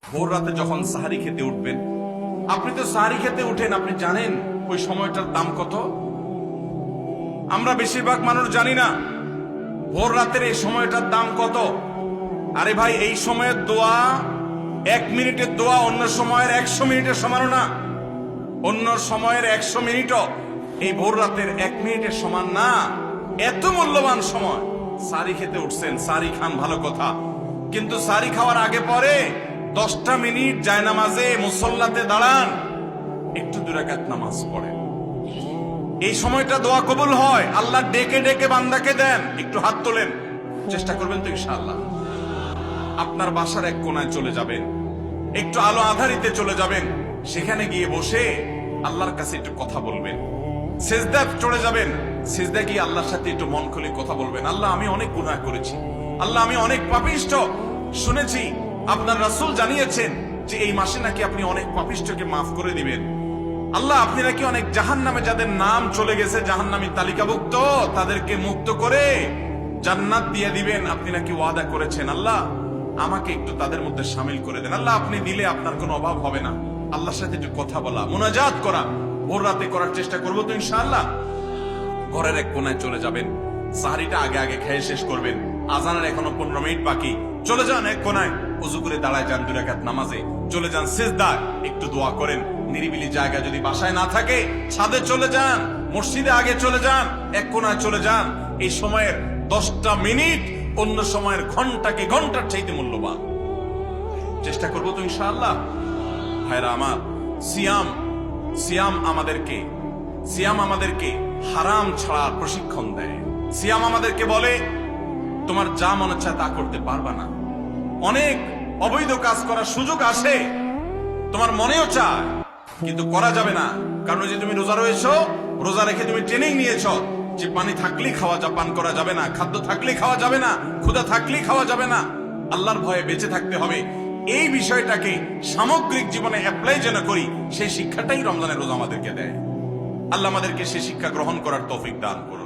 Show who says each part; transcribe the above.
Speaker 1: ভোর রাতে যখন সাহারি খেতে উঠবেন, আপনি তো সাহারি খেতে উঠেন, আপনি জানেন ওই সময়টার দাম কত? আমরা বেশিরভাগ মানুষ জানি না ভোর রাতের এই সময়টার দাম কত। আরে ভাই, এই সময়ের দোয়া 1 মিনিটের দোয়া অন্য সময়ের 100 মিনিটের সমান না। অন্য সময়ের 100 মিনিটও এই ভোর রাতের 1 মিনিটের সমান না। এত মূল্যবান সময়। সারি খেতে উঠছেন, সারি খান, ভালো কথা, কিন্তু সারি খাওয়ার আগে পরে 10টা মিনিট জায়নামাজে মুসল্লাতে দাঁড়ান, একটু 2 রাকাত নামাজ পড়েন। এই সময়টা দোয়া কবুল হয়। আল্লাহ ডেকে ডেকে বান্দাকে দেন। একটু হাত তোলেন, চেষ্টা করবেন তো ইনশাআল্লাহ। আপনার বাসার এক কোনায় চলে যাবেন, একটু আলো আধারিতে চলে যাবেন, সেখানে গিয়ে বসে আল্লাহর কাছে একটু কথা বলবেন। সিজদা চলে যাবেন, সিজদা গিয়ে আল্লাহর সাথে একটু মন খুলে কথা বলবেন। আল্লাহ, আমি অনেক গুনাহ করেছি, আল্লাহ আমি অনেক পাপিষ্ঠ। শুনেছি আপনার রাসূল জানিয়েছেন যে এই মাসে নাকি আপনি অনেক পাপিষ্ঠকে মাফ করে দিবেন। আল্লাহ, আপনি নাকি অনেক জাহান্নামে যাদের নাম চলে গেছে জাহান্নামী তালিকাভুক্ত, তাদেরকে মুক্ত করে জান্নাত দিয়ে দিবেন, আপনি নাকি ওয়াদা করেছেন। আল্লাহ, আমাকে একটু তাদের মধ্যে শামিল করে দেন। আল্লাহ, আপনি দিলে আপনার কোনো অভাব হবে না। আল্লাহর সাথে একটু কথা বলা, মুনাজাত করা ভোর রাতে করার চেষ্টা করবো তো ইনশাআল্লাহ। ঘরের এক কোনায় চলে যাবেন, সাহারিটা আগে আগে খেয়ে শেষ করবেন। আজানের এখনো 15 মিনিট বাকি। চলে যান এক কোনায়, ওযু করে দাঁড়ায় যান 2 রাকাত নামাজে। চলে যান সিজদায়, একটু দোয়া করেন। নিরিবিলি জায়গা যদি বাসায় না থাকে, ছাদে চলে যান, মসজিদে আগে চলে যান, এক কোনায় চলে যান। এই সময়ের 10টা মিনিট অন্য সময়ের ঘন্টাকে ঘন্টার চাইতে মূল্যবান। চেষ্টা করবো তো ইনশাআল্লাহ। ভাইরা আমার, সিয়াম আমাদেরকে হারাম ছাড়ার প্রশিক্ষণ দেয়। সিয়াম আমাদেরকে বলে তোমার যা মনে চায় তা করতে পারবা না। অনেক অবৈধ কাজ করার সুযোগ আসে, তোমার মনেও চায়, কিন্তু করা যাবে না। কারণ যে তুমি রোজা রয়েছো, রোজা রেখে তুমি ট্রেনিং নিয়েছো যে পানি থাকলেই খাওয়া পান করা যাবে না, খাদ্য থাকলেই খাওয়া যাবে না, ক্ষুধা থাকলেই খাওয়া যাবে না, আল্লাহর ভয়ে বেঁচে থাকতে হবে। এই বিষয়টাকে সামগ্রিক জীবনে অ্যাপ্লাই যেন করি, সেই শিক্ষাটাই রমজানের রোজা আমাদেরকে দেয়। আল্লাহ আমাদেরকে সেই শিক্ষা গ্রহণ করার তৌফিক দান করুন।